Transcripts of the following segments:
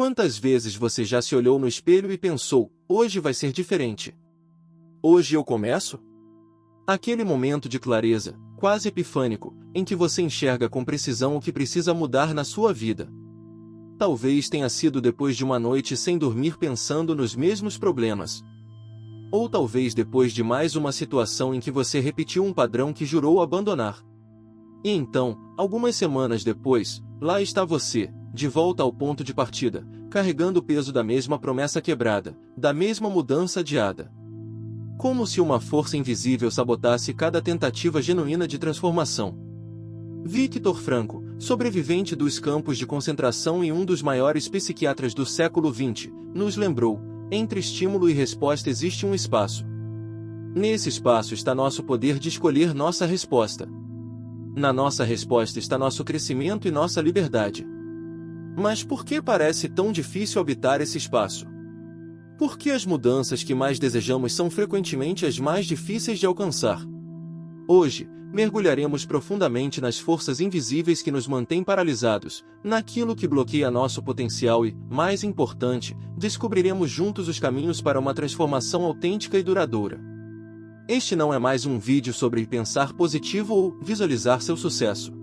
Quantas vezes você já se olhou no espelho e pensou, hoje vai ser diferente? Hoje eu começo? Aquele momento de clareza, quase epifânico, em que você enxerga com precisão o que precisa mudar na sua vida. Talvez tenha sido depois de uma noite sem dormir pensando nos mesmos problemas. Ou talvez depois de mais uma situação em que você repetiu um padrão que jurou abandonar. E então, algumas semanas depois, lá está você, de volta ao ponto de partida, carregando o peso da mesma promessa quebrada, da mesma mudança adiada. Como se uma força invisível sabotasse cada tentativa genuína de transformação. Viktor Frankl, sobrevivente dos campos de concentração e um dos maiores psiquiatras do século XX, nos lembrou: entre estímulo e resposta existe um espaço. Nesse espaço está nosso poder de escolher nossa resposta. Na nossa resposta está nosso crescimento e nossa liberdade. Mas por que parece tão difícil habitar esse espaço? Por que as mudanças que mais desejamos são frequentemente as mais difíceis de alcançar? Hoje, mergulharemos profundamente nas forças invisíveis que nos mantêm paralisados, naquilo que bloqueia nosso potencial e, mais importante, descobriremos juntos os caminhos para uma transformação autêntica e duradoura. Este não é mais um vídeo sobre pensar positivo ou visualizar seu sucesso.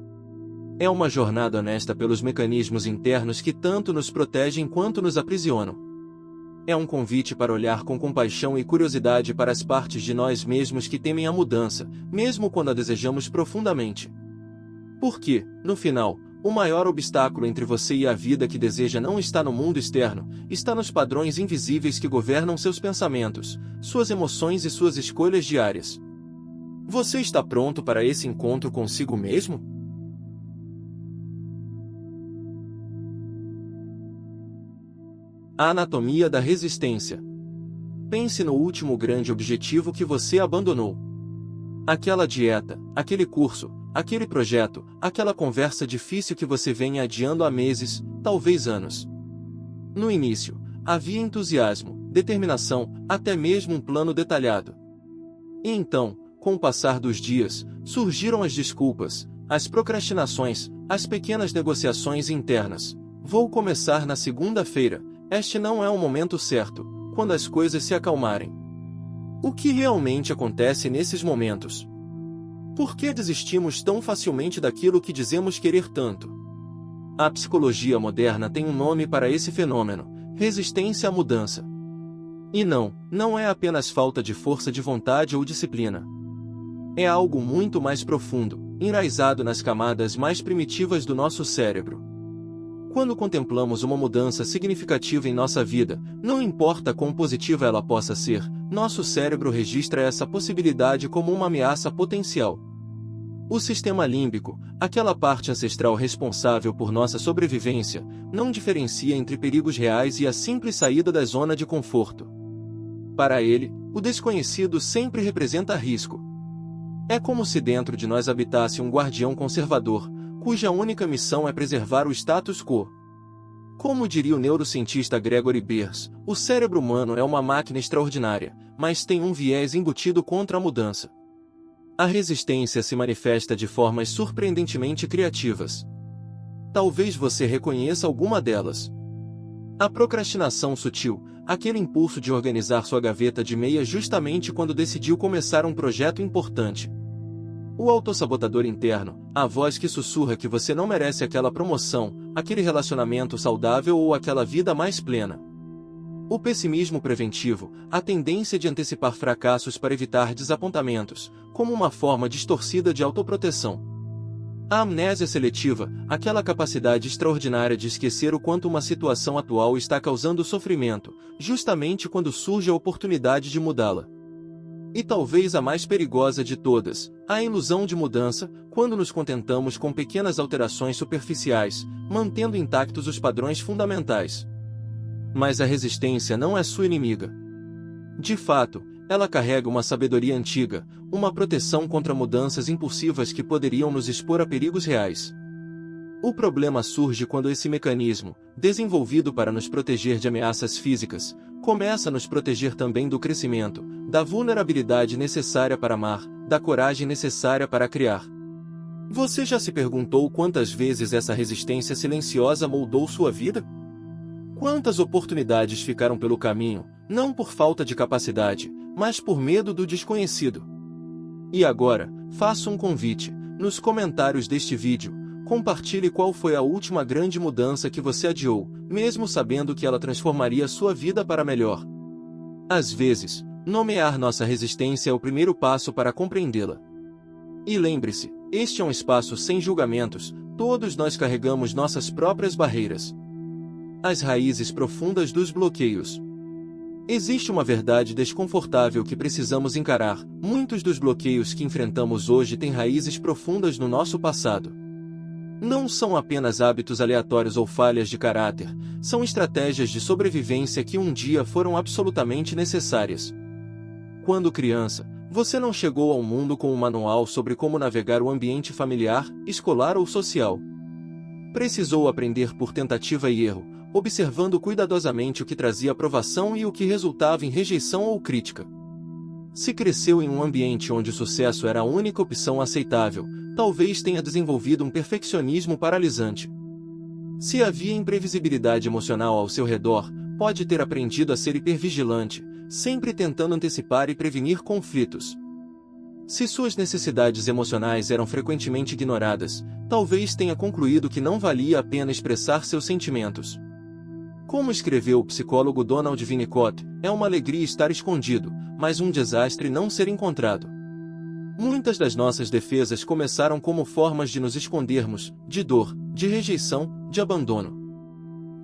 É uma jornada honesta pelos mecanismos internos que tanto nos protegem quanto nos aprisionam. É um convite para olhar com compaixão e curiosidade para as partes de nós mesmos que temem a mudança, mesmo quando a desejamos profundamente. Porque, no final, o maior obstáculo entre você e a vida que deseja não está no mundo externo, está nos padrões invisíveis que governam seus pensamentos, suas emoções e suas escolhas diárias. Você está pronto para esse encontro consigo mesmo? A anatomia da resistência. Pense no último grande objetivo que você abandonou. Aquela dieta, aquele curso, aquele projeto, aquela conversa difícil que você vem adiando há meses, talvez anos. No início, havia entusiasmo, determinação, até mesmo um plano detalhado. E então, com o passar dos dias, surgiram as desculpas, as procrastinações, as pequenas negociações internas. Vou começar na segunda-feira. Este não é o momento certo, quando as coisas se acalmarem. O que realmente acontece nesses momentos? Por que desistimos tão facilmente daquilo que dizemos querer tanto? A psicologia moderna tem um nome para esse fenômeno: resistência à mudança. E não é apenas falta de força de vontade ou disciplina. É algo muito mais profundo, enraizado nas camadas mais primitivas do nosso cérebro. Quando contemplamos uma mudança significativa em nossa vida, não importa quão positiva ela possa ser, nosso cérebro registra essa possibilidade como uma ameaça potencial. O sistema límbico, aquela parte ancestral responsável por nossa sobrevivência, não diferencia entre perigos reais e a simples saída da zona de conforto. Para ele, o desconhecido sempre representa risco. É como se dentro de nós habitasse um guardião conservador, cuja única missão é preservar o status quo. Como diria o neurocientista Gregory Beers, o cérebro humano é uma máquina extraordinária, mas tem um viés embutido contra a mudança. A resistência se manifesta de formas surpreendentemente criativas. Talvez você reconheça alguma delas. A procrastinação sutil, aquele impulso de organizar sua gaveta de meia justamente quando decidiu começar um projeto importante. O autossabotador interno, a voz que sussurra que você não merece aquela promoção, aquele relacionamento saudável ou aquela vida mais plena. O pessimismo preventivo, a tendência de antecipar fracassos para evitar desapontamentos, como uma forma distorcida de autoproteção. A amnésia seletiva, aquela capacidade extraordinária de esquecer o quanto uma situação atual está causando sofrimento, justamente quando surge a oportunidade de mudá-la. E talvez a mais perigosa de todas, a ilusão de mudança, quando nos contentamos com pequenas alterações superficiais, mantendo intactos os padrões fundamentais. Mas a resistência não é sua inimiga. De fato, ela carrega uma sabedoria antiga, uma proteção contra mudanças impulsivas que poderiam nos expor a perigos reais. O problema surge quando esse mecanismo, desenvolvido para nos proteger de ameaças físicas, começa a nos proteger também do crescimento, da vulnerabilidade necessária para amar, da coragem necessária para criar. Você já se perguntou quantas vezes essa resistência silenciosa moldou sua vida? Quantas oportunidades ficaram pelo caminho, não por falta de capacidade, mas por medo do desconhecido. E agora, faço um convite. Nos comentários deste vídeo, compartilhe qual foi a última grande mudança que você adiou, mesmo sabendo que ela transformaria sua vida para melhor. Às vezes, nomear nossa resistência é o primeiro passo para compreendê-la. E lembre-se, este é um espaço sem julgamentos, todos nós carregamos nossas próprias barreiras. As raízes profundas dos bloqueios. Existe uma verdade desconfortável que precisamos encarar: muitos dos bloqueios que enfrentamos hoje têm raízes profundas no nosso passado. Não são apenas hábitos aleatórios ou falhas de caráter, são estratégias de sobrevivência que um dia foram absolutamente necessárias. Quando criança, você não chegou ao mundo com um manual sobre como navegar o ambiente familiar, escolar ou social. Precisou aprender por tentativa e erro, observando cuidadosamente o que trazia aprovação e o que resultava em rejeição ou crítica. Se cresceu em um ambiente onde o sucesso era a única opção aceitável, talvez tenha desenvolvido um perfeccionismo paralisante. Se havia imprevisibilidade emocional ao seu redor, pode ter aprendido a ser hipervigilante, sempre tentando antecipar e prevenir conflitos. Se suas necessidades emocionais eram frequentemente ignoradas, talvez tenha concluído que não valia a pena expressar seus sentimentos. Como escreveu o psicólogo Donald Winnicott, é uma alegria estar escondido, mas um desastre não ser encontrado. Muitas das nossas defesas começaram como formas de nos escondermos, de dor, de rejeição, de abandono.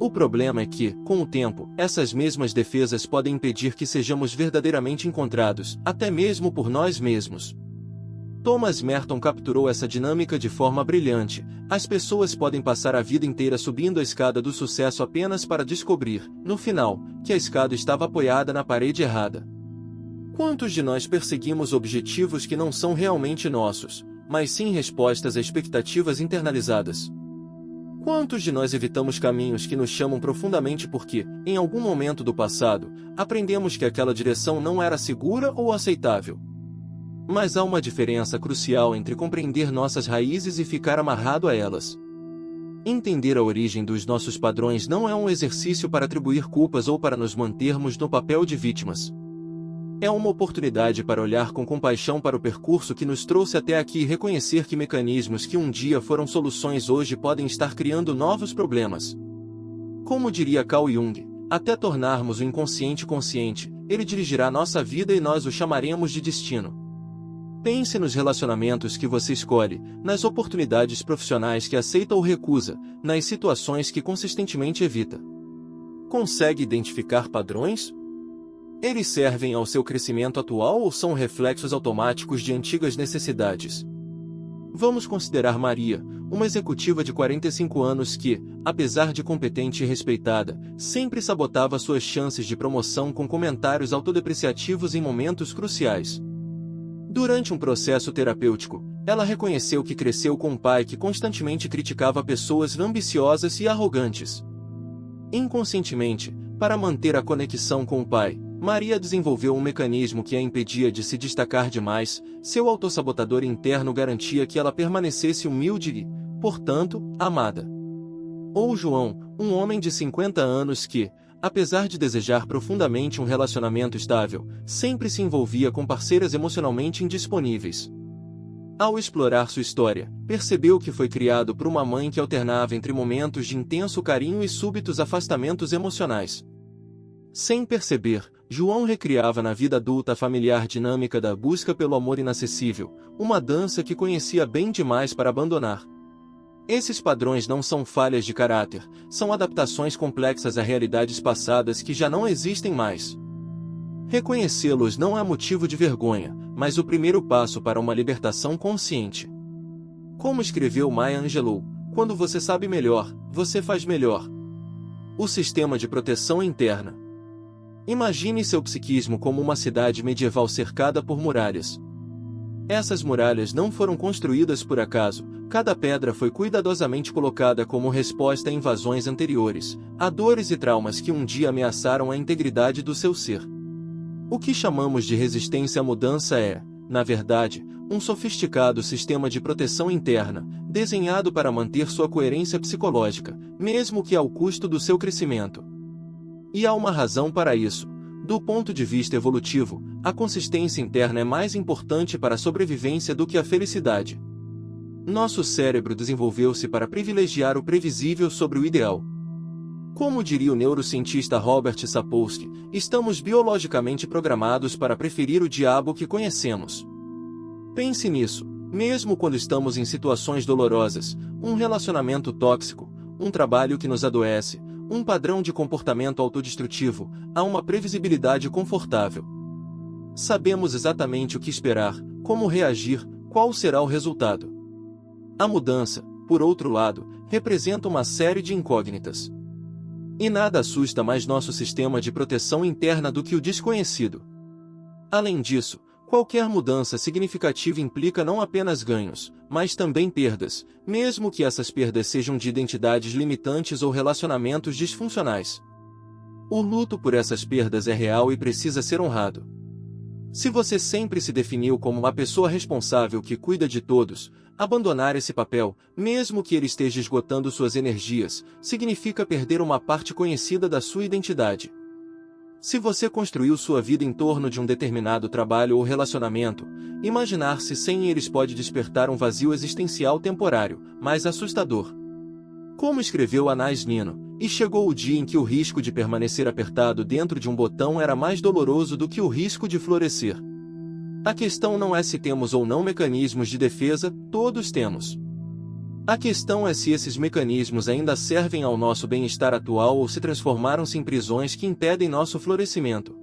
O problema é que, com o tempo, essas mesmas defesas podem impedir que sejamos verdadeiramente encontrados, até mesmo por nós mesmos. Thomas Merton capturou essa dinâmica de forma brilhante. As pessoas podem passar a vida inteira subindo a escada do sucesso apenas para descobrir, no final, que a escada estava apoiada na parede errada. Quantos de nós perseguimos objetivos que não são realmente nossos, mas sim respostas a expectativas internalizadas? Quantos de nós evitamos caminhos que nos chamam profundamente porque, em algum momento do passado, aprendemos que aquela direção não era segura ou aceitável? Mas há uma diferença crucial entre compreender nossas raízes e ficar amarrado a elas. Entender a origem dos nossos padrões não é um exercício para atribuir culpas ou para nos mantermos no papel de vítimas. É uma oportunidade para olhar com compaixão para o percurso que nos trouxe até aqui e reconhecer que mecanismos que um dia foram soluções hoje podem estar criando novos problemas. Como diria Carl Jung, até tornarmos o inconsciente consciente, ele dirigirá nossa vida e nós o chamaremos de destino. Pense nos relacionamentos que você escolhe, nas oportunidades profissionais que aceita ou recusa, nas situações que consistentemente evita. Consegue identificar padrões? Eles servem ao seu crescimento atual ou são reflexos automáticos de antigas necessidades? Vamos considerar Maria, uma executiva de 45 anos que, apesar de competente e respeitada, sempre sabotava suas chances de promoção com comentários autodepreciativos em momentos cruciais. Durante um processo terapêutico, ela reconheceu que cresceu com um pai que constantemente criticava pessoas ambiciosas e arrogantes. Inconscientemente, para manter a conexão com o pai, Maria desenvolveu um mecanismo que a impedia de se destacar demais. Seu autossabotador interno garantia que ela permanecesse humilde e, portanto, amada. Ou João, um homem de 50 anos que, apesar de desejar profundamente um relacionamento estável, sempre se envolvia com parceiras emocionalmente indisponíveis. Ao explorar sua história, percebeu que foi criado por uma mãe que alternava entre momentos de intenso carinho e súbitos afastamentos emocionais. Sem perceber, João recriava na vida adulta a familiar dinâmica da busca pelo amor inacessível, uma dança que conhecia bem demais para abandonar. Esses padrões não são falhas de caráter, são adaptações complexas a realidades passadas que já não existem mais. Reconhecê-los não é motivo de vergonha, mas o primeiro passo para uma libertação consciente. Como escreveu Maya Angelou, quando você sabe melhor, você faz melhor. O sistema de proteção interna. Imagine seu psiquismo como uma cidade medieval cercada por muralhas. Essas muralhas não foram construídas por acaso, cada pedra foi cuidadosamente colocada como resposta a invasões anteriores, a dores e traumas que um dia ameaçaram a integridade do seu ser. O que chamamos de resistência à mudança é, na verdade, um sofisticado sistema de proteção interna, desenhado para manter sua coerência psicológica, mesmo que ao custo do seu crescimento. E há uma razão para isso. Do ponto de vista evolutivo, a consistência interna é mais importante para a sobrevivência do que a felicidade. Nosso cérebro desenvolveu-se para privilegiar o previsível sobre o ideal. Como diria o neurocientista Robert Sapolsky, estamos biologicamente programados para preferir o diabo que conhecemos. Pense nisso, mesmo quando estamos em situações dolorosas, um relacionamento tóxico, um trabalho que nos adoece, um padrão de comportamento autodestrutivo, há uma previsibilidade confortável. Sabemos exatamente o que esperar, como reagir, qual será o resultado. A mudança, por outro lado, representa uma série de incógnitas. E nada assusta mais nosso sistema de proteção interna do que o desconhecido. Além disso, qualquer mudança significativa implica não apenas ganhos, mas também perdas, mesmo que essas perdas sejam de identidades limitantes ou relacionamentos disfuncionais. O luto por essas perdas é real e precisa ser honrado. Se você sempre se definiu como uma pessoa responsável que cuida de todos, abandonar esse papel, mesmo que ele esteja esgotando suas energias, significa perder uma parte conhecida da sua identidade. Se você construiu sua vida em torno de um determinado trabalho ou relacionamento, imaginar-se sem eles pode despertar um vazio existencial temporário, mas assustador. Como escreveu Anais Nin, e chegou o dia em que o risco de permanecer apertado dentro de um botão era mais doloroso do que o risco de florescer. A questão não é se temos ou não mecanismos de defesa, todos temos. A questão é se esses mecanismos ainda servem ao nosso bem-estar atual ou se transformaram-se em prisões que impedem nosso florescimento.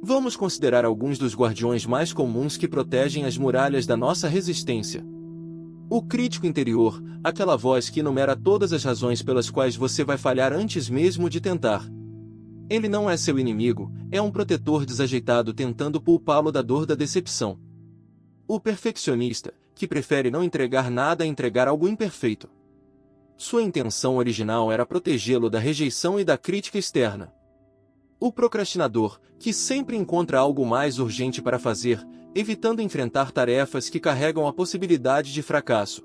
Vamos considerar alguns dos guardiões mais comuns que protegem as muralhas da nossa resistência. O crítico interior, aquela voz que enumera todas as razões pelas quais você vai falhar antes mesmo de tentar. Ele não é seu inimigo, é um protetor desajeitado tentando poupá-lo da dor da decepção. O perfeccionista, que prefere não entregar nada a entregar algo imperfeito. Sua intenção original era protegê-lo da rejeição e da crítica externa. O procrastinador, que sempre encontra algo mais urgente para fazer, evitando enfrentar tarefas que carregam a possibilidade de fracasso.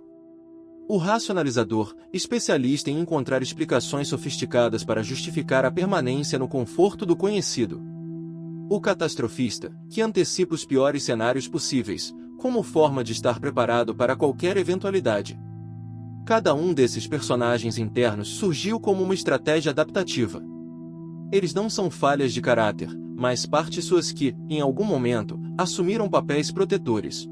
O racionalizador, especialista em encontrar explicações sofisticadas para justificar a permanência no conforto do conhecido. O catastrofista, que antecipa os piores cenários possíveis, como forma de estar preparado para qualquer eventualidade. Cada um desses personagens internos surgiu como uma estratégia adaptativa. Eles não são falhas de caráter, mas partes suas que, em algum momento, assumiram papéis protetores.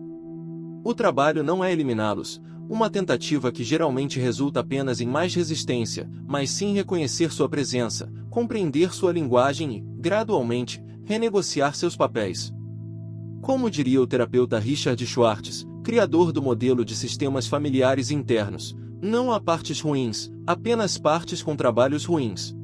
O trabalho não é eliminá-los, uma tentativa que geralmente resulta apenas em mais resistência, mas sim reconhecer sua presença, compreender sua linguagem e, gradualmente, renegociar seus papéis. Como diria o terapeuta Richard Schwartz, criador do modelo de sistemas familiares internos, não há partes ruins, apenas partes com trabalhos ruins.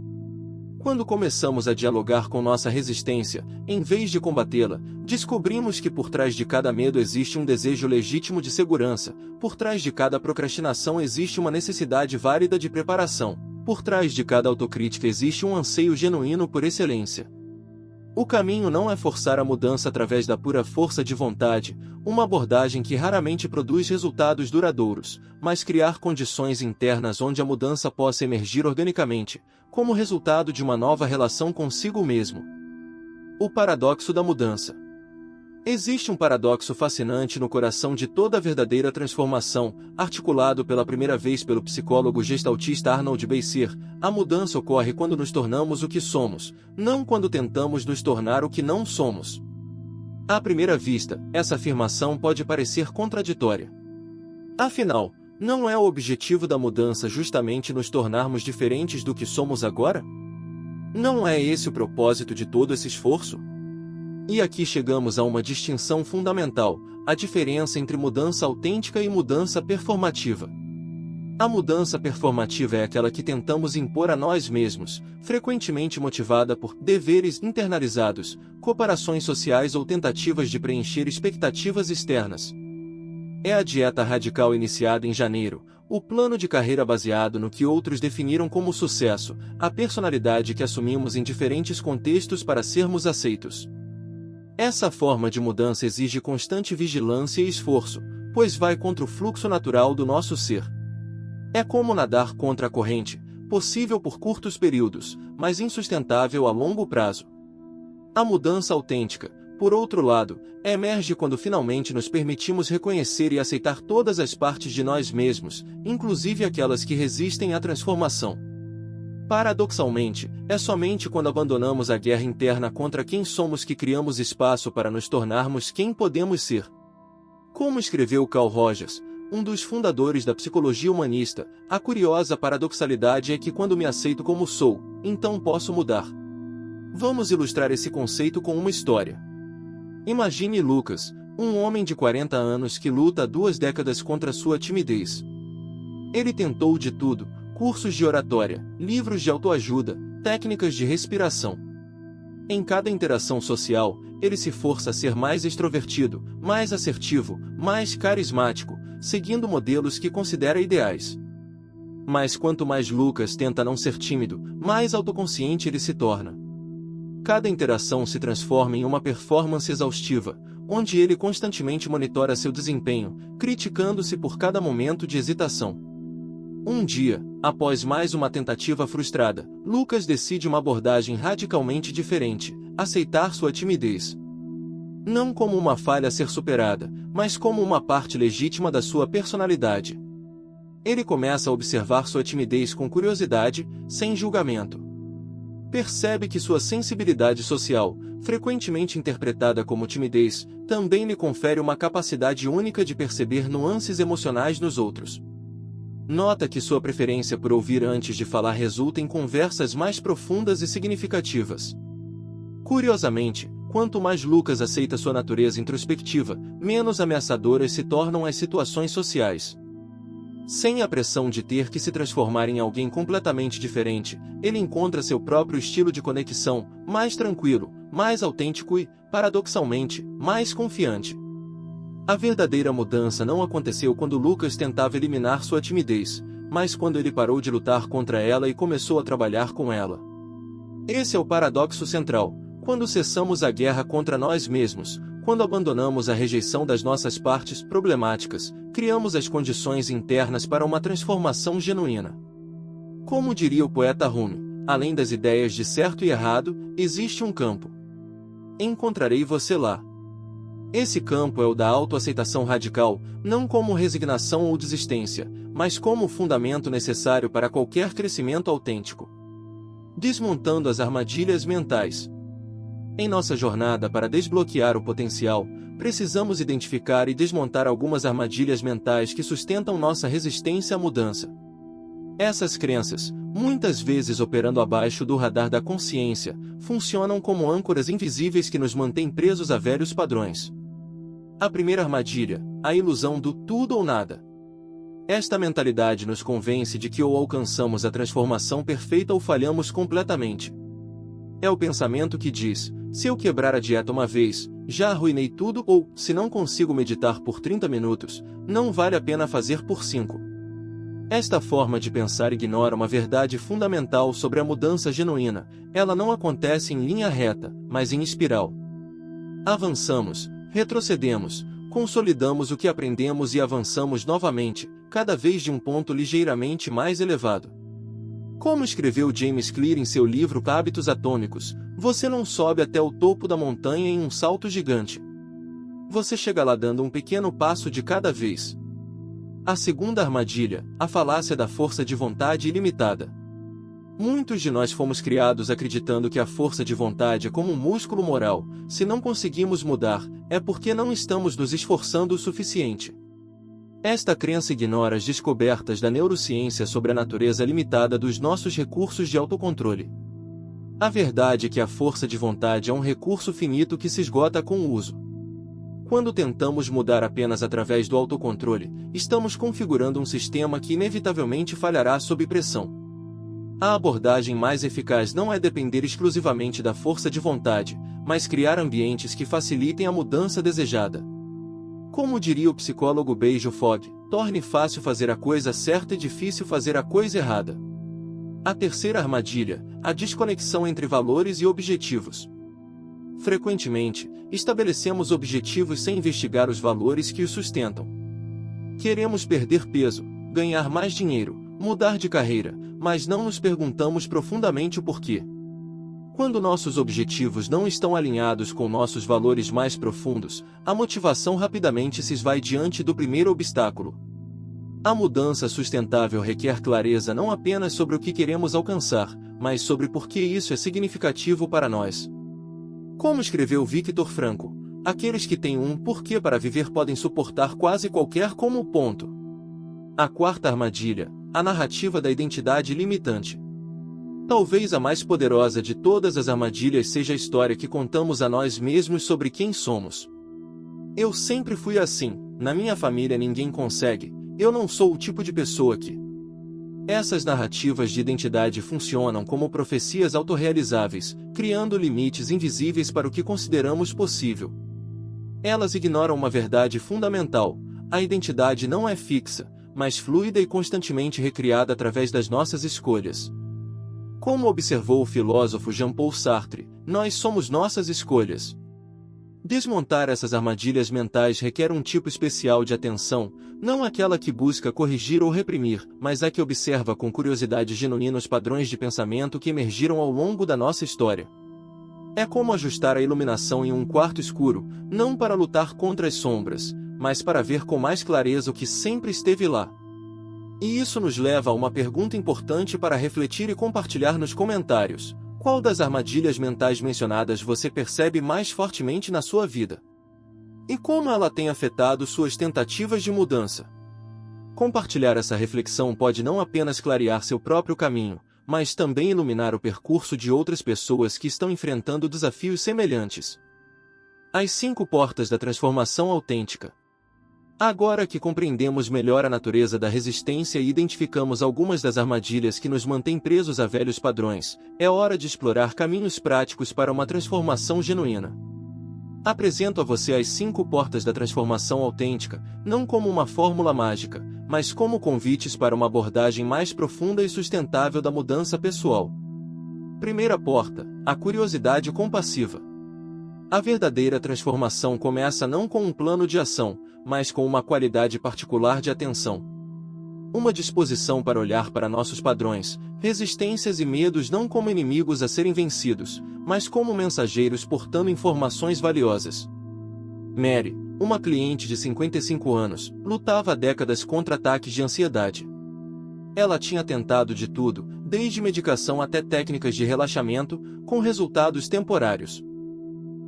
Quando começamos a dialogar com nossa resistência, em vez de combatê-la, descobrimos que por trás de cada medo existe um desejo legítimo de segurança, por trás de cada procrastinação existe uma necessidade válida de preparação, por trás de cada autocrítica existe um anseio genuíno por excelência. O caminho não é forçar a mudança através da pura força de vontade, uma abordagem que raramente produz resultados duradouros, mas criar condições internas onde a mudança possa emergir organicamente, como resultado de uma nova relação consigo mesmo. O paradoxo da mudança. Existe um paradoxo fascinante no coração de toda verdadeira transformação, articulado pela primeira vez pelo psicólogo gestaltista Arnold Beiser. A mudança ocorre quando nos tornamos o que somos, não quando tentamos nos tornar o que não somos. À primeira vista, essa afirmação pode parecer contraditória. Afinal, não é o objetivo da mudança justamente nos tornarmos diferentes do que somos agora? Não é esse o propósito de todo esse esforço? E aqui chegamos a uma distinção fundamental, a diferença entre mudança autêntica e mudança performativa. A mudança performativa é aquela que tentamos impor a nós mesmos, frequentemente motivada por deveres internalizados, comparações sociais ou tentativas de preencher expectativas externas. É a dieta radical iniciada em janeiro, o plano de carreira baseado no que outros definiram como sucesso, a personalidade que assumimos em diferentes contextos para sermos aceitos. Essa forma de mudança exige constante vigilância e esforço, pois vai contra o fluxo natural do nosso ser. É como nadar contra a corrente, possível por curtos períodos, mas insustentável a longo prazo. A mudança autêntica, por outro lado, emerge quando finalmente nos permitimos reconhecer e aceitar todas as partes de nós mesmos, inclusive aquelas que resistem à transformação. Paradoxalmente, é somente quando abandonamos a guerra interna contra quem somos que criamos espaço para nos tornarmos quem podemos ser. Como escreveu Carl Rogers, um dos fundadores da psicologia humanista, a curiosa paradoxalidade é que quando me aceito como sou, então posso mudar. Vamos ilustrar esse conceito com uma história. Imagine Lucas, um homem de 40 anos que luta há 2 décadas contra sua timidez. Ele tentou de tudo: cursos de oratória, livros de autoajuda, técnicas de respiração. Em cada interação social, ele se força a ser mais extrovertido, mais assertivo, mais carismático, seguindo modelos que considera ideais. Mas quanto mais Lucas tenta não ser tímido, mais autoconsciente ele se torna. Cada interação se transforma em uma performance exaustiva, onde ele constantemente monitora seu desempenho, criticando-se por cada momento de hesitação. Um dia, após mais uma tentativa frustrada, Lucas decide uma abordagem radicalmente diferente: aceitar sua timidez. Não como uma falha a ser superada, mas como uma parte legítima da sua personalidade. Ele começa a observar sua timidez com curiosidade, sem julgamento. Percebe que sua sensibilidade social, frequentemente interpretada como timidez, também lhe confere uma capacidade única de perceber nuances emocionais nos outros. Nota que sua preferência por ouvir antes de falar resulta em conversas mais profundas e significativas. Curiosamente, quanto mais Lucas aceita sua natureza introspectiva, menos ameaçadoras se tornam as situações sociais. Sem a pressão de ter que se transformar em alguém completamente diferente, ele encontra seu próprio estilo de conexão, mais tranquilo, mais autêntico e, paradoxalmente, mais confiante. A verdadeira mudança não aconteceu quando Lucas tentava eliminar sua timidez, mas quando ele parou de lutar contra ela e começou a trabalhar com ela. Esse é o paradoxo central: quando cessamos a guerra contra nós mesmos, quando abandonamos a rejeição das nossas partes problemáticas, criamos as condições internas para uma transformação genuína. Como diria o poeta Rumi, além das ideias de certo e errado, existe um campo. Encontrarei você lá. Esse campo é o da autoaceitação radical, não como resignação ou desistência, mas como o fundamento necessário para qualquer crescimento autêntico. Desmontando as armadilhas mentais. Em nossa jornada para desbloquear o potencial, precisamos identificar e desmontar algumas armadilhas mentais que sustentam nossa resistência à mudança. Essas crenças, muitas vezes operando abaixo do radar da consciência, funcionam como âncoras invisíveis que nos mantêm presos a velhos padrões. A primeira armadilha, a ilusão do tudo ou nada. Esta mentalidade nos convence de que ou alcançamos a transformação perfeita ou falhamos completamente. É o pensamento que diz: se eu quebrar a dieta uma vez, já arruinei tudo, ou, se não consigo meditar por 30 minutos, não vale a pena fazer por 5. Esta forma de pensar ignora uma verdade fundamental sobre a mudança genuína: ela não acontece em linha reta, mas em espiral. Avançamos, retrocedemos, consolidamos o que aprendemos e avançamos novamente, cada vez de um ponto ligeiramente mais elevado. Como escreveu James Clear em seu livro Hábitos Atômicos, você não sobe até o topo da montanha em um salto gigante. Você chega lá dando um pequeno passo de cada vez. A segunda armadilha, a falácia da força de vontade ilimitada. Muitos de nós fomos criados acreditando que a força de vontade é como um músculo moral: se não conseguimos mudar, é porque não estamos nos esforçando o suficiente. Esta crença ignora as descobertas da neurociência sobre a natureza limitada dos nossos recursos de autocontrole. A verdade é que a força de vontade é um recurso finito que se esgota com o uso. Quando tentamos mudar apenas através do autocontrole, estamos configurando um sistema que inevitavelmente falhará sob pressão. A abordagem mais eficaz não é depender exclusivamente da força de vontade, mas criar ambientes que facilitem a mudança desejada. Como diria o psicólogo Beijo Fogg, torne fácil fazer a coisa certa e difícil fazer a coisa errada. A terceira armadilha, a desconexão entre valores e objetivos. Frequentemente, estabelecemos objetivos sem investigar os valores que os sustentam. Queremos perder peso, ganhar mais dinheiro, mudar de carreira, mas não nos perguntamos profundamente o porquê. Quando nossos objetivos não estão alinhados com nossos valores mais profundos, a motivação rapidamente se esvai diante do primeiro obstáculo. A mudança sustentável requer clareza não apenas sobre o que queremos alcançar, mas sobre por que isso é significativo para nós. Como escreveu Viktor Frankl, aqueles que têm um porquê para viver podem suportar quase qualquer como ponto. A quarta armadilha, a narrativa da identidade limitante. Talvez a mais poderosa de todas as armadilhas seja a história que contamos a nós mesmos sobre quem somos. Eu sempre fui assim, na minha família ninguém consegue, eu não sou o tipo de pessoa que... Essas narrativas de identidade funcionam como profecias autorrealizáveis, criando limites invisíveis para o que consideramos possível. Elas ignoram uma verdade fundamental: a identidade não é fixa, mas fluida e constantemente recriada através das nossas escolhas. Como observou o filósofo Jean-Paul Sartre, nós somos nossas escolhas. Desmontar essas armadilhas mentais requer um tipo especial de atenção, não aquela que busca corrigir ou reprimir, mas a que observa com curiosidade genuína os padrões de pensamento que emergiram ao longo da nossa história. É como ajustar a iluminação em um quarto escuro, não para lutar contra as sombras, mas para ver com mais clareza o que sempre esteve lá. E isso nos leva a uma pergunta importante para refletir e compartilhar nos comentários: qual das armadilhas mentais mencionadas você percebe mais fortemente na sua vida? E como ela tem afetado suas tentativas de mudança? Compartilhar essa reflexão pode não apenas clarear seu próprio caminho, mas também iluminar o percurso de outras pessoas que estão enfrentando desafios semelhantes. As 5 portas da transformação autêntica. Agora que compreendemos melhor a natureza da resistência e identificamos algumas das armadilhas que nos mantêm presos a velhos padrões, é hora de explorar caminhos práticos para uma transformação genuína. Apresento a você as 5 portas da transformação autêntica, não como uma fórmula mágica, mas como convites para uma abordagem mais profunda e sustentável da mudança pessoal. Primeira porta: a curiosidade compassiva. A verdadeira transformação começa não com um plano de ação, mas com uma qualidade particular de atenção. Uma disposição para olhar para nossos padrões, resistências e medos não como inimigos a serem vencidos, mas como mensageiros portando informações valiosas. Mary, uma cliente de 55 anos, lutava há décadas contra ataques de ansiedade. Ela tinha tentado de tudo, desde medicação até técnicas de relaxamento, com resultados temporários.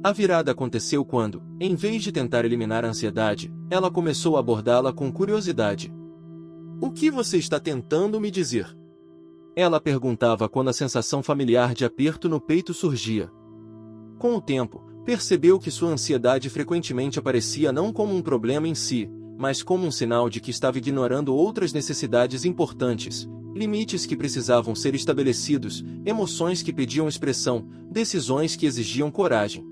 A virada aconteceu quando, em vez de tentar eliminar a ansiedade, ela começou a abordá-la com curiosidade. "O que você está tentando me dizer?" Ela perguntava quando a sensação familiar de aperto no peito surgia. Com o tempo, percebeu que sua ansiedade frequentemente aparecia não como um problema em si, mas como um sinal de que estava ignorando outras necessidades importantes, limites que precisavam ser estabelecidos, emoções que pediam expressão, decisões que exigiam coragem.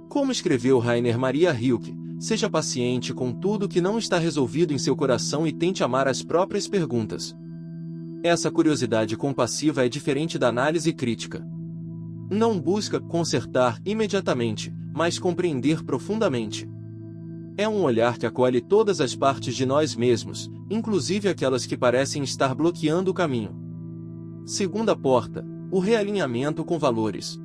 Como escreveu Rainer Maria Rilke, seja paciente com tudo que não está resolvido em seu coração e tente amar as próprias perguntas. Essa curiosidade compassiva é diferente da análise crítica. Não busca consertar imediatamente, mas compreender profundamente. É um olhar que acolhe todas as partes de nós mesmos, inclusive aquelas que parecem estar bloqueando o caminho. Segunda porta: o realinhamento com valores.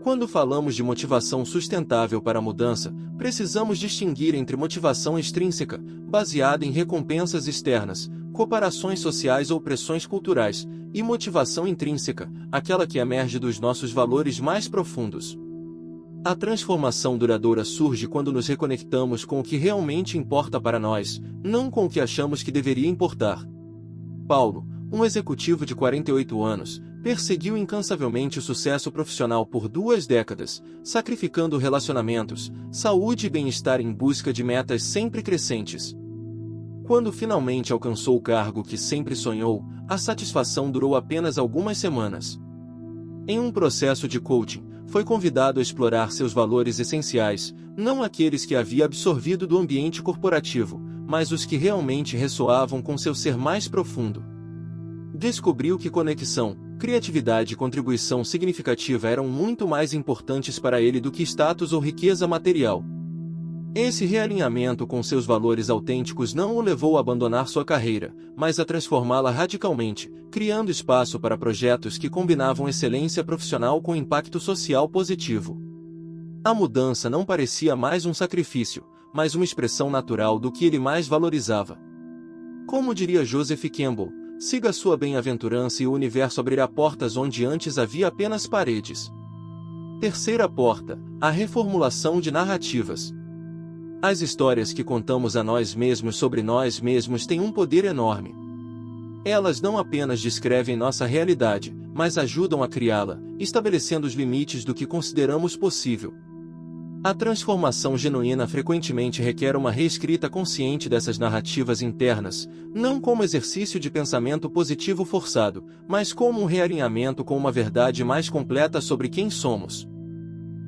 Quando falamos de motivação sustentável para a mudança, precisamos distinguir entre motivação extrínseca, baseada em recompensas externas, comparações sociais ou pressões culturais, e motivação intrínseca, aquela que emerge dos nossos valores mais profundos. A transformação duradoura surge quando nos reconectamos com o que realmente importa para nós, não com o que achamos que deveria importar. Paulo, um executivo de 48 anos, perseguiu incansavelmente o sucesso profissional por 2 décadas, sacrificando relacionamentos, saúde e bem-estar em busca de metas sempre crescentes. Quando finalmente alcançou o cargo que sempre sonhou, a satisfação durou apenas algumas semanas. Em um processo de coaching, foi convidado a explorar seus valores essenciais, não aqueles que havia absorvido do ambiente corporativo, mas os que realmente ressoavam com seu ser mais profundo. Descobriu que conexão, criatividade e contribuição significativa eram muito mais importantes para ele do que status ou riqueza material. Esse realinhamento com seus valores autênticos não o levou a abandonar sua carreira, mas a transformá-la radicalmente, criando espaço para projetos que combinavam excelência profissional com impacto social positivo. A mudança não parecia mais um sacrifício, mas uma expressão natural do que ele mais valorizava. Como diria Joseph Campbell, siga sua bem-aventurança e o universo abrirá portas onde antes havia apenas paredes. Terceira porta, a reformulação de narrativas. As histórias que contamos a nós mesmos sobre nós mesmos têm um poder enorme. Elas não apenas descrevem nossa realidade, mas ajudam a criá-la, estabelecendo os limites do que consideramos possível. A transformação genuína frequentemente requer uma reescrita consciente dessas narrativas internas, não como exercício de pensamento positivo forçado, mas como um realinhamento com uma verdade mais completa sobre quem somos.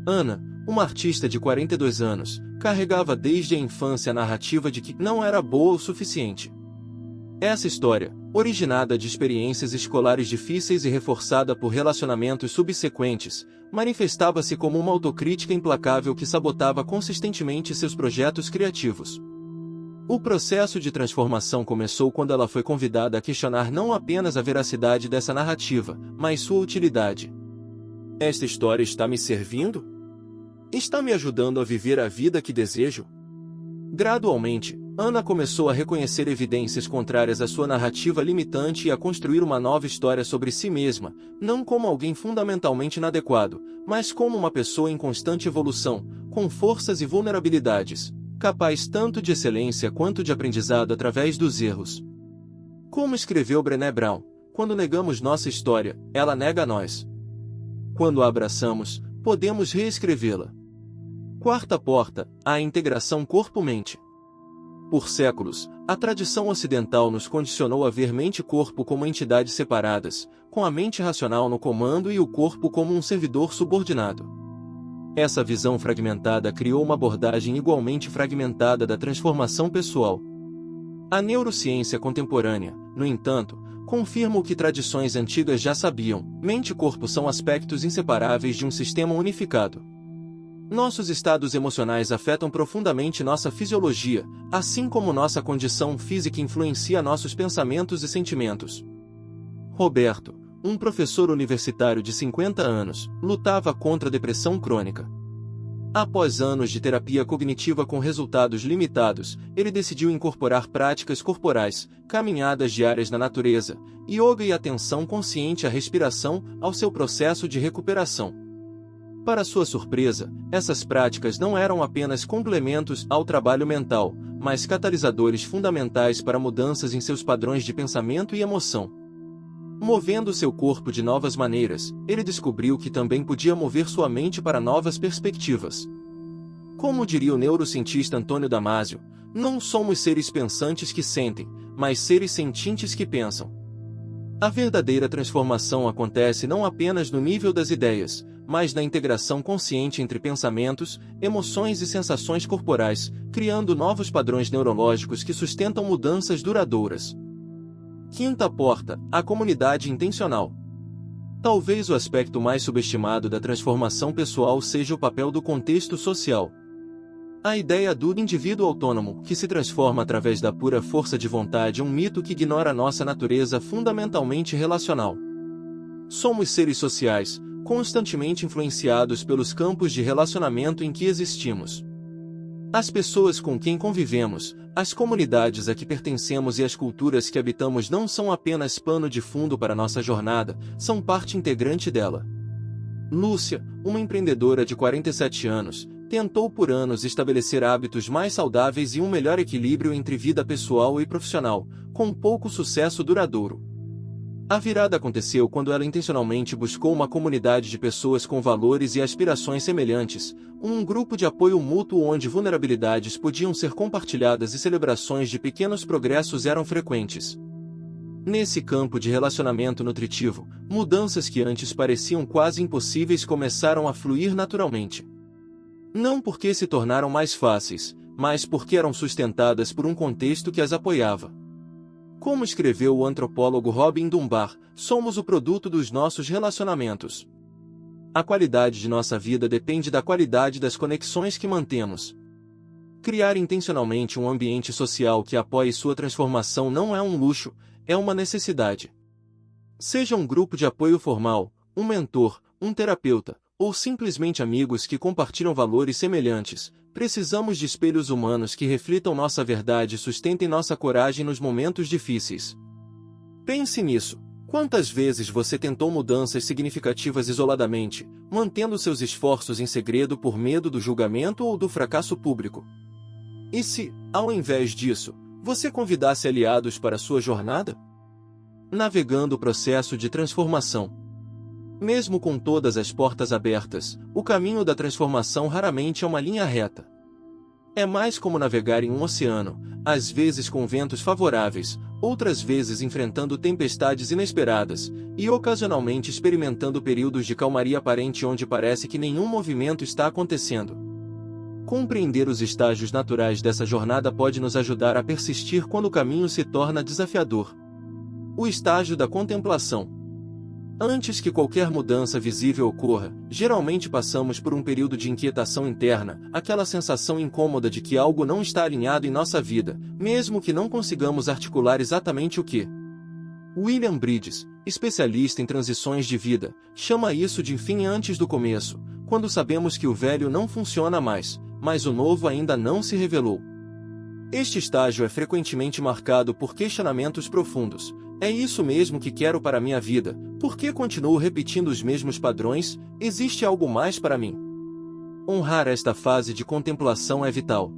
Ana, uma artista de 42 anos, carregava desde a infância a narrativa de que não era boa o suficiente. Essa história, originada de experiências escolares difíceis e reforçada por relacionamentos subsequentes, manifestava-se como uma autocrítica implacável que sabotava consistentemente seus projetos criativos. O processo de transformação começou quando ela foi convidada a questionar não apenas a veracidade dessa narrativa, mas sua utilidade. Esta história está me servindo? Está me ajudando a viver a vida que desejo? Gradualmente, Ana começou a reconhecer evidências contrárias à sua narrativa limitante e a construir uma nova história sobre si mesma, não como alguém fundamentalmente inadequado, mas como uma pessoa em constante evolução, com forças e vulnerabilidades, capaz tanto de excelência quanto de aprendizado através dos erros. Como escreveu Brené Brown, quando negamos nossa história, ela nega a nós. Quando a abraçamos, podemos reescrevê-la. Quarta porta, a integração corpo-mente. Por séculos, a tradição ocidental nos condicionou a ver mente e corpo como entidades separadas, com a mente racional no comando e o corpo como um servidor subordinado. Essa visão fragmentada criou uma abordagem igualmente fragmentada da transformação pessoal. A neurociência contemporânea, no entanto, confirma o que tradições antigas já sabiam: mente e corpo são aspectos inseparáveis de um sistema unificado. Nossos estados emocionais afetam profundamente nossa fisiologia, assim como nossa condição física influencia nossos pensamentos e sentimentos. Roberto, um professor universitário de 50 anos, lutava contra a depressão crônica. Após anos de terapia cognitiva com resultados limitados, ele decidiu incorporar práticas corporais, caminhadas diárias na natureza, yoga e atenção consciente à respiração ao seu processo de recuperação. Para sua surpresa, essas práticas não eram apenas complementos ao trabalho mental, mas catalisadores fundamentais para mudanças em seus padrões de pensamento e emoção. Movendo seu corpo de novas maneiras, ele descobriu que também podia mover sua mente para novas perspectivas. Como diria o neurocientista Antônio Damasio, não somos seres pensantes que sentem, mas seres sentientes que pensam. A verdadeira transformação acontece não apenas no nível das ideias, mas na integração consciente entre pensamentos, emoções e sensações corporais, criando novos padrões neurológicos que sustentam mudanças duradouras. Quinta porta, a comunidade intencional. Talvez o aspecto mais subestimado da transformação pessoal seja o papel do contexto social. A ideia do indivíduo autônomo, que se transforma através da pura força de vontade, é um mito que ignora nossa natureza fundamentalmente relacional. Somos seres sociais, constantemente influenciados pelos campos de relacionamento em que existimos. As pessoas com quem convivemos, as comunidades a que pertencemos e as culturas que habitamos não são apenas pano de fundo para nossa jornada, são parte integrante dela. Lúcia, uma empreendedora de 47 anos, tentou por anos estabelecer hábitos mais saudáveis e um melhor equilíbrio entre vida pessoal e profissional, com pouco sucesso duradouro. A virada aconteceu quando ela intencionalmente buscou uma comunidade de pessoas com valores e aspirações semelhantes, um grupo de apoio mútuo onde vulnerabilidades podiam ser compartilhadas e celebrações de pequenos progressos eram frequentes. Nesse campo de relacionamento nutritivo, mudanças que antes pareciam quase impossíveis começaram a fluir naturalmente. Não porque se tornaram mais fáceis, mas porque eram sustentadas por um contexto que as apoiava. Como escreveu o antropólogo Robin Dunbar, somos o produto dos nossos relacionamentos. A qualidade de nossa vida depende da qualidade das conexões que mantemos. Criar intencionalmente um ambiente social que apoie sua transformação não é um luxo, é uma necessidade. Seja um grupo de apoio formal, um mentor, um terapeuta, ou simplesmente amigos que compartilham valores semelhantes, precisamos de espelhos humanos que reflitam nossa verdade e sustentem nossa coragem nos momentos difíceis. Pense nisso. Quantas vezes você tentou mudanças significativas isoladamente, mantendo seus esforços em segredo por medo do julgamento ou do fracasso público? E se, ao invés disso, você convidasse aliados para sua jornada? Navegando o processo de transformação. Mesmo com todas as portas abertas, o caminho da transformação raramente é uma linha reta. É mais como navegar em um oceano, às vezes com ventos favoráveis, outras vezes enfrentando tempestades inesperadas, e ocasionalmente experimentando períodos de calmaria aparente onde parece que nenhum movimento está acontecendo. Compreender os estágios naturais dessa jornada pode nos ajudar a persistir quando o caminho se torna desafiador. O estágio da contemplação. Antes que qualquer mudança visível ocorra, geralmente passamos por um período de inquietação interna, aquela sensação incômoda de que algo não está alinhado em nossa vida, mesmo que não consigamos articular exatamente o que. William Bridges, especialista em transições de vida, chama isso de fim antes do começo, quando sabemos que o velho não funciona mais, mas o novo ainda não se revelou. Este estágio é frequentemente marcado por questionamentos profundos. É isso mesmo que quero para minha vida? Por que continuo repetindo os mesmos padrões? Existe algo mais para mim? Honrar esta fase de contemplação é vital.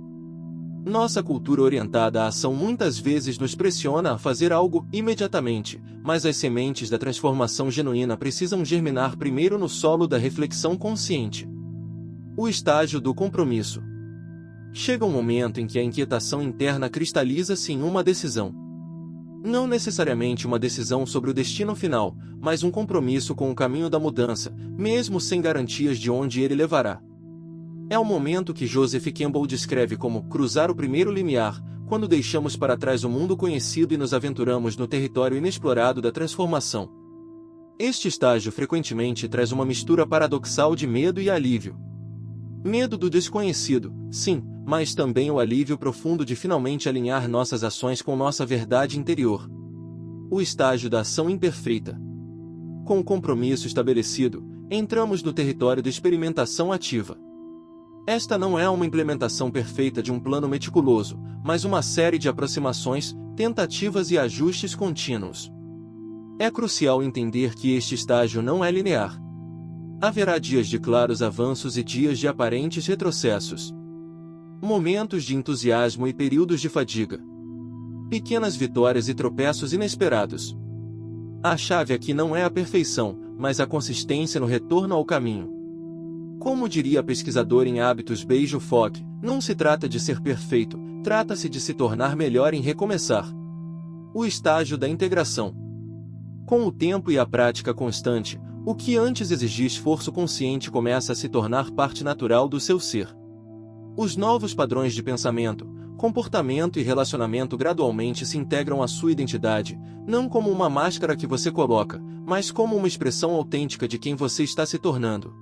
Nossa cultura orientada à ação muitas vezes nos pressiona a fazer algo imediatamente, mas as sementes da transformação genuína precisam germinar primeiro no solo da reflexão consciente. O estágio do compromisso. Chega um momento em que a inquietação interna cristaliza-se em uma decisão. Não necessariamente uma decisão sobre o destino final, mas um compromisso com o caminho da mudança, mesmo sem garantias de onde ele levará. É o momento que Joseph Campbell descreve como cruzar o primeiro limiar, quando deixamos para trás o mundo conhecido e nos aventuramos no território inexplorado da transformação. Este estágio frequentemente traz uma mistura paradoxal de medo e alívio. Medo do desconhecido, sim, mas também o alívio profundo de finalmente alinhar nossas ações com nossa verdade interior. O estágio da ação imperfeita. Com o compromisso estabelecido, entramos no território da experimentação ativa. Esta não é uma implementação perfeita de um plano meticuloso, mas uma série de aproximações, tentativas e ajustes contínuos. É crucial entender que este estágio não é linear. Haverá dias de claros avanços e dias de aparentes retrocessos. Momentos de entusiasmo e períodos de fadiga. Pequenas vitórias e tropeços inesperados. A chave aqui não é a perfeição, mas a consistência no retorno ao caminho. Como diria a pesquisadora em hábitos Beijo Fogg, não se trata de ser perfeito, trata-se de se tornar melhor em recomeçar. O estágio da integração. Com o tempo e a prática constante, o que antes exigia esforço consciente começa a se tornar parte natural do seu ser. Os novos padrões de pensamento, comportamento e relacionamento gradualmente se integram à sua identidade, não como uma máscara que você coloca, mas como uma expressão autêntica de quem você está se tornando.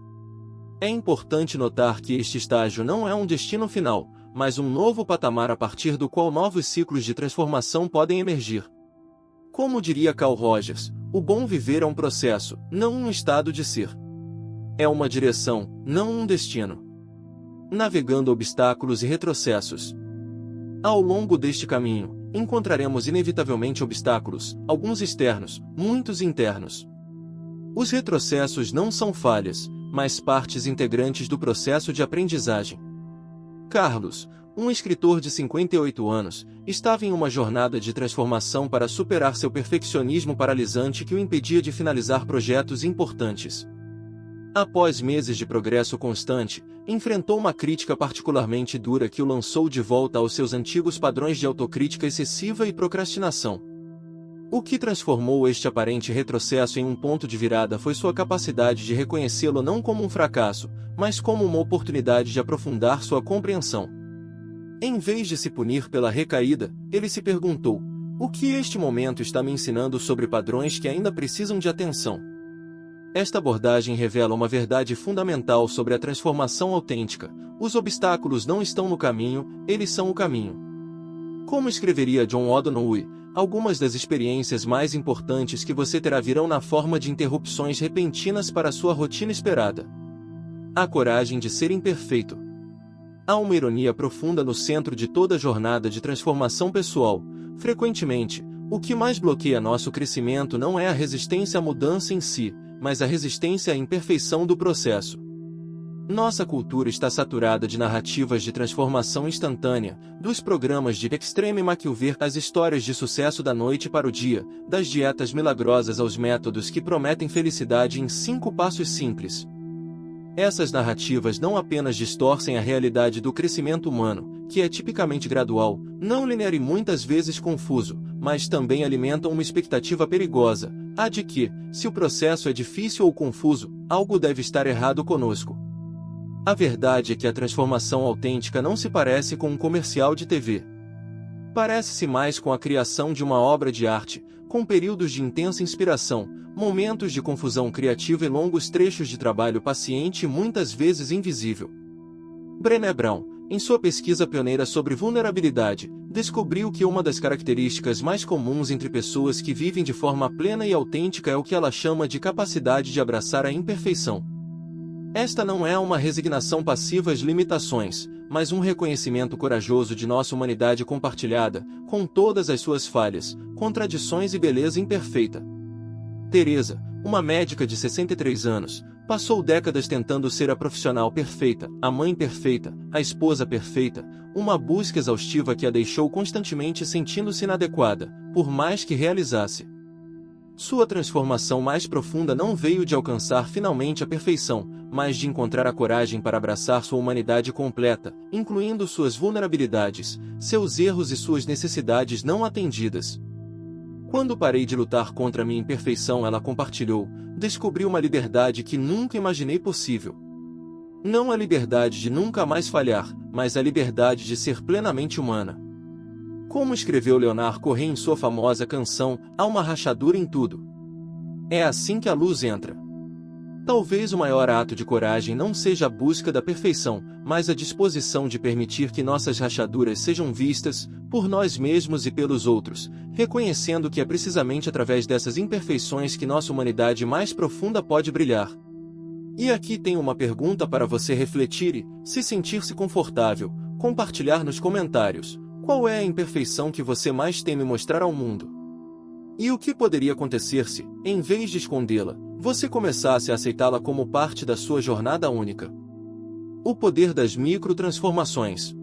É importante notar que este estágio não é um destino final, mas um novo patamar a partir do qual novos ciclos de transformação podem emergir. Como diria Carl Rogers, o bom viver é um processo, não um estado de ser. É uma direção, não um destino. Navegando obstáculos e retrocessos. Ao longo deste caminho, encontraremos inevitavelmente obstáculos, alguns externos, muitos internos. Os retrocessos não são falhas, mas partes integrantes do processo de aprendizagem. Carlos, um escritor de 58 anos, estava em uma jornada de transformação para superar seu perfeccionismo paralisante que o impedia de finalizar projetos importantes. Após meses de progresso constante, enfrentou uma crítica particularmente dura que o lançou de volta aos seus antigos padrões de autocrítica excessiva e procrastinação. O que transformou este aparente retrocesso em um ponto de virada foi sua capacidade de reconhecê-lo não como um fracasso, mas como uma oportunidade de aprofundar sua compreensão. Em vez de se punir pela recaída, ele se perguntou: o que este momento está me ensinando sobre padrões que ainda precisam de atenção? Esta abordagem revela uma verdade fundamental sobre a transformação autêntica: Os obstáculos não estão no caminho, eles são o caminho. Como escreveria John O'Donohue, algumas das experiências mais importantes que você terá virão na forma de interrupções repentinas para sua rotina esperada. A coragem de ser imperfeito. Há uma ironia profunda no centro de toda jornada de transformação pessoal. Frequentemente, o que mais bloqueia nosso crescimento não é a resistência à mudança em si, mas a resistência à imperfeição do processo. Nossa cultura está saturada de narrativas de transformação instantânea, dos programas de Extreme Makeover às histórias de sucesso da noite para o dia, das dietas milagrosas aos métodos que prometem felicidade em 5 passos simples. Essas narrativas não apenas distorcem a realidade do crescimento humano, que é tipicamente gradual, não linear e muitas vezes confuso, mas também alimentam uma expectativa perigosa, a de que, se o processo é difícil ou confuso, algo deve estar errado conosco. A verdade é que a transformação autêntica não se parece com um comercial de TV. Parece-se mais com a criação de uma obra de arte, com períodos de intensa inspiração, momentos de confusão criativa e longos trechos de trabalho paciente e muitas vezes invisível. Brené Brown, em sua pesquisa pioneira sobre vulnerabilidade, descobriu que uma das características mais comuns entre pessoas que vivem de forma plena e autêntica é o que ela chama de capacidade de abraçar a imperfeição. Esta não é uma resignação passiva às limitações, mas um reconhecimento corajoso de nossa humanidade compartilhada, com todas as suas falhas, contradições e beleza imperfeita. Teresa, uma médica de 63 anos, passou décadas tentando ser a profissional perfeita, a mãe perfeita, a esposa perfeita, uma busca exaustiva que a deixou constantemente sentindo-se inadequada, por mais que realizasse. Sua transformação mais profunda não veio de alcançar finalmente a perfeição, mas de encontrar a coragem para abraçar sua humanidade completa, incluindo suas vulnerabilidades, seus erros e suas necessidades não atendidas. Quando parei de lutar contra minha imperfeição, ela compartilhou, descobri uma liberdade que nunca imaginei possível. Não a liberdade de nunca mais falhar, mas a liberdade de ser plenamente humana. Como escreveu Leonard Cohen em sua famosa canção, há uma rachadura em tudo. É assim que a luz entra. Talvez o maior ato de coragem não seja a busca da perfeição, mas a disposição de permitir que nossas rachaduras sejam vistas, por nós mesmos e pelos outros, reconhecendo que é precisamente através dessas imperfeições que nossa humanidade mais profunda pode brilhar. E aqui tem uma pergunta para você refletir e, se sentir-se confortável, compartilhar nos comentários. Qual é a imperfeição que você mais teme mostrar ao mundo? E o que poderia acontecer se, em vez de escondê-la, você começasse a aceitá-la como parte da sua jornada única? O poder das microtransformações.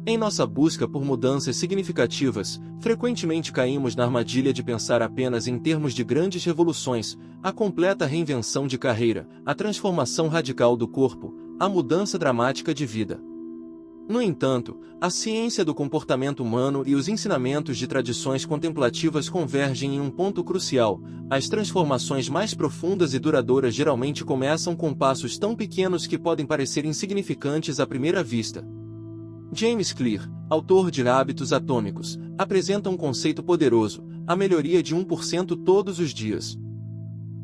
Em nossa busca por mudanças significativas, frequentemente caímos na armadilha de pensar apenas em termos de grandes revoluções, a completa reinvenção de carreira, a transformação radical do corpo, a mudança dramática de vida. No entanto, a ciência do comportamento humano e os ensinamentos de tradições contemplativas convergem em um ponto crucial: as transformações mais profundas e duradouras geralmente começam com passos tão pequenos que podem parecer insignificantes à primeira vista. James Clear, autor de Hábitos Atômicos, apresenta um conceito poderoso: a melhoria de 1% todos os dias.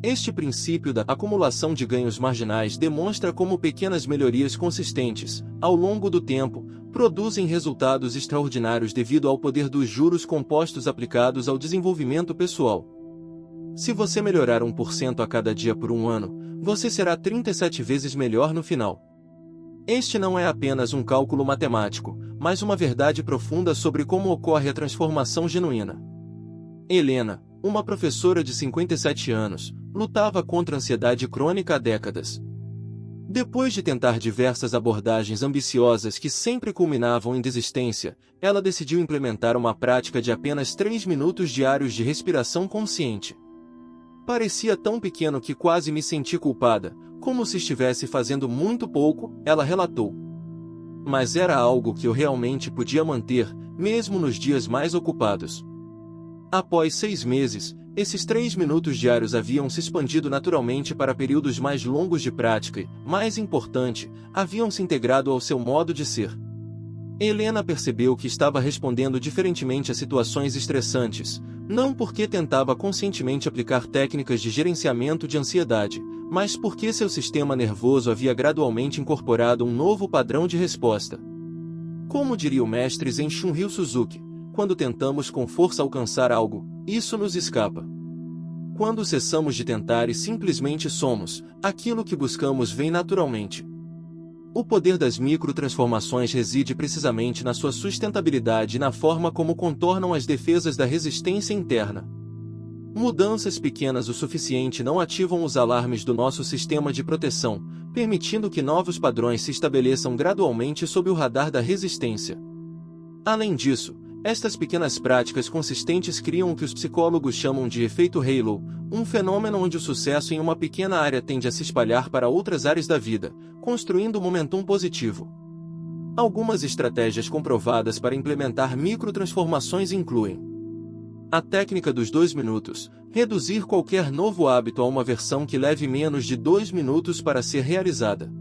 Este princípio da acumulação de ganhos marginais demonstra como pequenas melhorias consistentes, ao longo do tempo, produzem resultados extraordinários devido ao poder dos juros compostos aplicados ao desenvolvimento pessoal. Se você melhorar 1% a cada dia por um ano, você será 37 vezes melhor no final. Este não é apenas um cálculo matemático, mas uma verdade profunda sobre como ocorre a transformação genuína. Helena, uma professora de 57 anos, lutava contra a ansiedade crônica há décadas. Depois de tentar diversas abordagens ambiciosas que sempre culminavam em desistência, ela decidiu implementar uma prática de apenas 3 minutos diários de respiração consciente. Parecia tão pequeno que quase me senti culpada, como se estivesse fazendo muito pouco, ela relatou. Mas era algo que eu realmente podia manter, mesmo nos dias mais ocupados. Após 6 meses, esses 3 minutos diários haviam se expandido naturalmente para períodos mais longos de prática e, mais importante, haviam se integrado ao seu modo de ser. Helena percebeu que estava respondendo diferentemente a situações estressantes, não porque tentava conscientemente aplicar técnicas de gerenciamento de ansiedade, mas porque seu sistema nervoso havia gradualmente incorporado um novo padrão de resposta. Como diria o mestre Zen Shunryu Suzuki, quando tentamos com força alcançar algo, isso nos escapa. Quando cessamos de tentar e simplesmente somos, aquilo que buscamos vem naturalmente. O poder das microtransformações reside precisamente na sua sustentabilidade e na forma como contornam as defesas da resistência interna. Mudanças pequenas o suficiente não ativam os alarmes do nosso sistema de proteção, permitindo que novos padrões se estabeleçam gradualmente sob o radar da resistência. Além disso, estas pequenas práticas consistentes criam o que os psicólogos chamam de efeito halo, um fenômeno onde o sucesso em uma pequena área tende a se espalhar para outras áreas da vida, construindo um momentum positivo. Algumas estratégias comprovadas para implementar microtransformações incluem: a técnica dos 2 minutos, reduzir qualquer novo hábito a uma versão que leve menos de 2 minutos para ser realizada.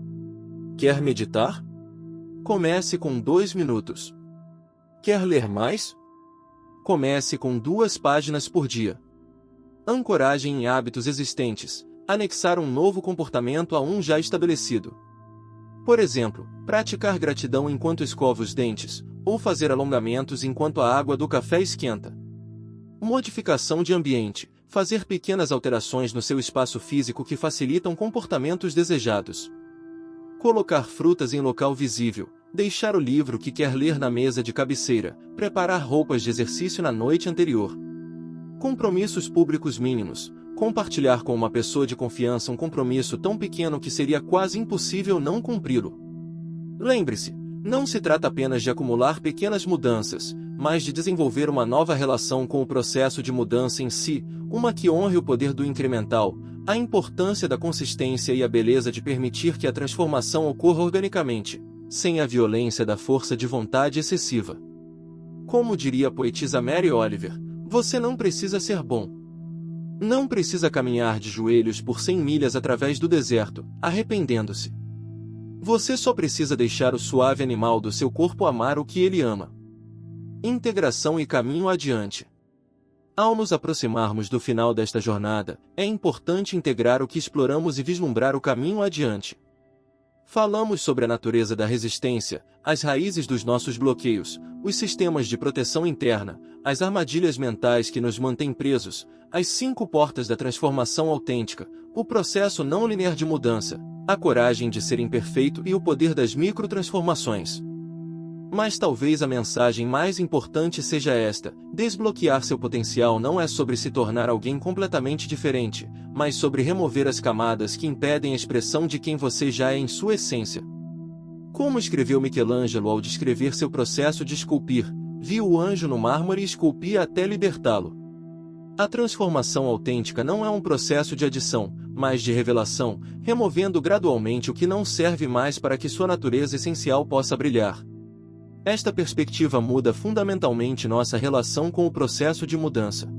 Quer meditar? Comece com 2 minutos. Quer ler mais? Comece com 2 páginas por dia. Ancoragem em hábitos existentes, anexar um novo comportamento a um já estabelecido. Por exemplo, praticar gratidão enquanto escova os dentes, ou fazer alongamentos enquanto a água do café esquenta. Modificação de ambiente, fazer pequenas alterações no seu espaço físico que facilitam comportamentos desejados. Colocar frutas em local visível, deixar o livro que quer ler na mesa de cabeceira, preparar roupas de exercício na noite anterior. Compromissos públicos mínimos, compartilhar com uma pessoa de confiança um compromisso tão pequeno que seria quase impossível não cumpri-lo. Lembre-se, não se trata apenas de acumular pequenas mudanças, mas de desenvolver uma nova relação com o processo de mudança em si, uma que honre o poder do incremental, a importância da consistência e a beleza de permitir que a transformação ocorra organicamente, sem a violência da força de vontade excessiva. Como diria a poetisa Mary Oliver, você não precisa ser bom. Não precisa caminhar de joelhos por 100 milhas através do deserto, arrependendo-se. Você só precisa deixar o suave animal do seu corpo amar o que ele ama. Integração e caminho adiante. Ao nos aproximarmos do final desta jornada, é importante integrar o que exploramos e vislumbrar o caminho adiante. Falamos sobre a natureza da resistência, as raízes dos nossos bloqueios, os sistemas de proteção interna, as armadilhas mentais que nos mantêm presos, as 5 portas da transformação autêntica, o processo não linear de mudança, a coragem de ser imperfeito e o poder das microtransformações. Mas talvez a mensagem mais importante seja esta: desbloquear seu potencial não é sobre se tornar alguém completamente diferente, mas sobre remover as camadas que impedem a expressão de quem você já é em sua essência. Como escreveu Michelangelo ao descrever seu processo de esculpir, viu o anjo no mármore e esculpia até libertá-lo. A transformação autêntica não é um processo de adição, mas de revelação, removendo gradualmente o que não serve mais para que sua natureza essencial possa brilhar. Esta perspectiva muda fundamentalmente nossa relação com o processo de mudança.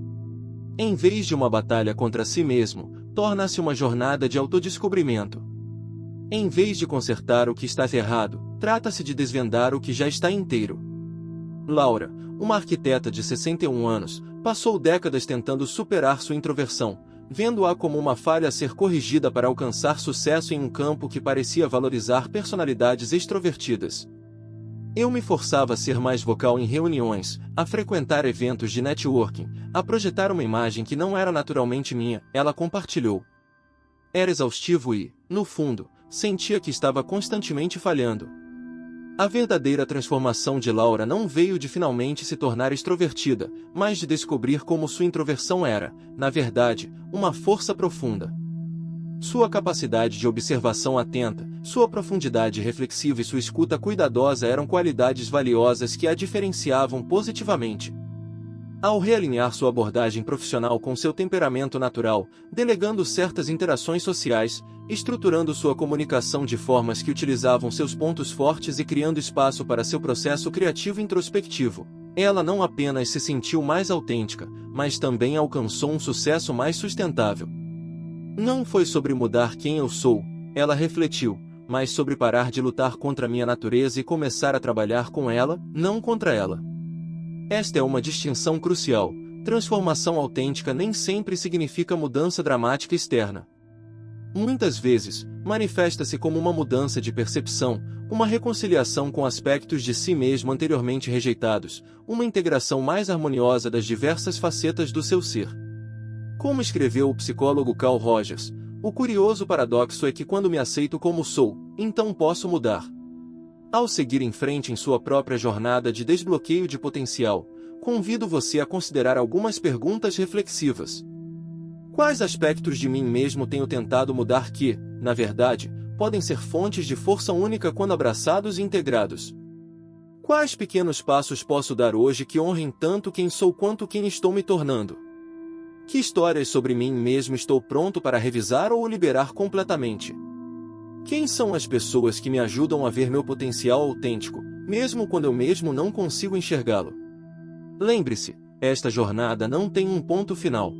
Em vez de uma batalha contra si mesmo, torna-se uma jornada de autodescobrimento. Em vez de consertar o que está errado, trata-se de desvendar o que já está inteiro. Laura, uma arquiteta de 61 anos, passou décadas tentando superar sua introversão, vendo-a como uma falha a ser corrigida para alcançar sucesso em um campo que parecia valorizar personalidades extrovertidas. Eu me forçava a ser mais vocal em reuniões, a frequentar eventos de networking, a projetar uma imagem que não era naturalmente minha, ela compartilhou. Era exaustivo e, no fundo, sentia que estava constantemente falhando. A verdadeira transformação de Laura não veio de finalmente se tornar extrovertida, mas de descobrir como sua introversão era, na verdade, uma força profunda. Sua capacidade de observação atenta, sua profundidade reflexiva e sua escuta cuidadosa eram qualidades valiosas que a diferenciavam positivamente. Ao realinhar sua abordagem profissional com seu temperamento natural, delegando certas interações sociais, estruturando sua comunicação de formas que utilizavam seus pontos fortes e criando espaço para seu processo criativo introspectivo, ela não apenas se sentiu mais autêntica, mas também alcançou um sucesso mais sustentável. Não foi sobre mudar quem eu sou, ela refletiu, mas sobre parar de lutar contra minha natureza e começar a trabalhar com ela, não contra ela. Esta é uma distinção crucial. Transformação autêntica nem sempre significa mudança dramática externa. Muitas vezes, manifesta-se como uma mudança de percepção, uma reconciliação com aspectos de si mesmo anteriormente rejeitados, uma integração mais harmoniosa das diversas facetas do seu ser. Como escreveu o psicólogo Carl Rogers, o curioso paradoxo é que quando me aceito como sou, então posso mudar. Ao seguir em frente em sua própria jornada de desbloqueio de potencial, convido você a considerar algumas perguntas reflexivas. Quais aspectos de mim mesmo tenho tentado mudar que, na verdade, podem ser fontes de força única quando abraçados e integrados? Quais pequenos passos posso dar hoje que honrem tanto quem sou quanto quem estou me tornando? Que histórias sobre mim mesmo estou pronto para revisar ou liberar completamente? Quem são as pessoas que me ajudam a ver meu potencial autêntico, mesmo quando eu mesmo não consigo enxergá-lo? Lembre-se, esta jornada não tem um ponto final.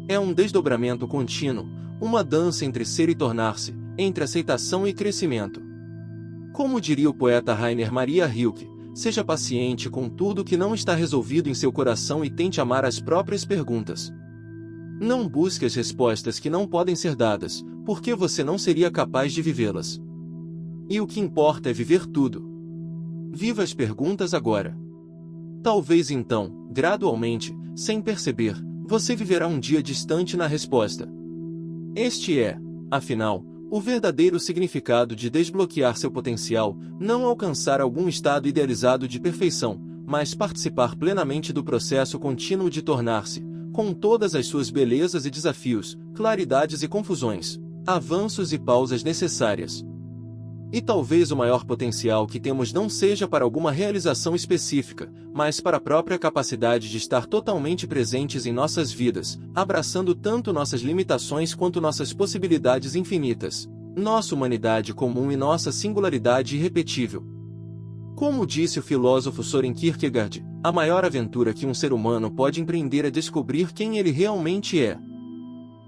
É um desdobramento contínuo, uma dança entre ser e tornar-se, entre aceitação e crescimento. Como diria o poeta Rainer Maria Rilke, seja paciente com tudo que não está resolvido em seu coração e tente amar as próprias perguntas. Não busque as respostas que não podem ser dadas, porque você não seria capaz de vivê-las. E o que importa é viver tudo. Viva as perguntas agora. Talvez então, gradualmente, sem perceber, você viverá um dia distante na resposta. Este é, afinal, o verdadeiro significado de desbloquear seu potencial, não alcançar algum estado idealizado de perfeição, mas participar plenamente do processo contínuo de tornar-se, com todas as suas belezas e desafios, claridades e confusões, avanços e pausas necessárias. E talvez o maior potencial que temos não seja para alguma realização específica, mas para a própria capacidade de estar totalmente presentes em nossas vidas, abraçando tanto nossas limitações quanto nossas possibilidades infinitas, nossa humanidade comum e nossa singularidade irrepetível. Como disse o filósofo Søren Kierkegaard, a maior aventura que um ser humano pode empreender é descobrir quem ele realmente é.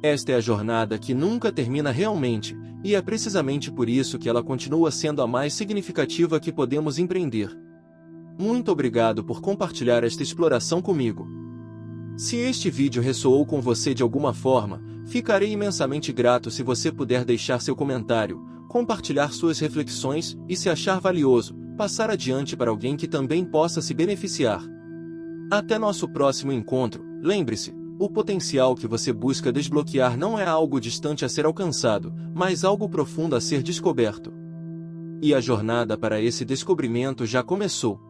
Esta é a jornada que nunca termina realmente, e é precisamente por isso que ela continua sendo a mais significativa que podemos empreender. Muito obrigado por compartilhar esta exploração comigo. Se este vídeo ressoou com você de alguma forma, ficarei imensamente grato se você puder deixar seu comentário, compartilhar suas reflexões e, se achar valioso, passar adiante para alguém que também possa se beneficiar. Até nosso próximo encontro. Lembre-se, o potencial que você busca desbloquear não é algo distante a ser alcançado, mas algo profundo a ser descoberto. E a jornada para esse descobrimento já começou.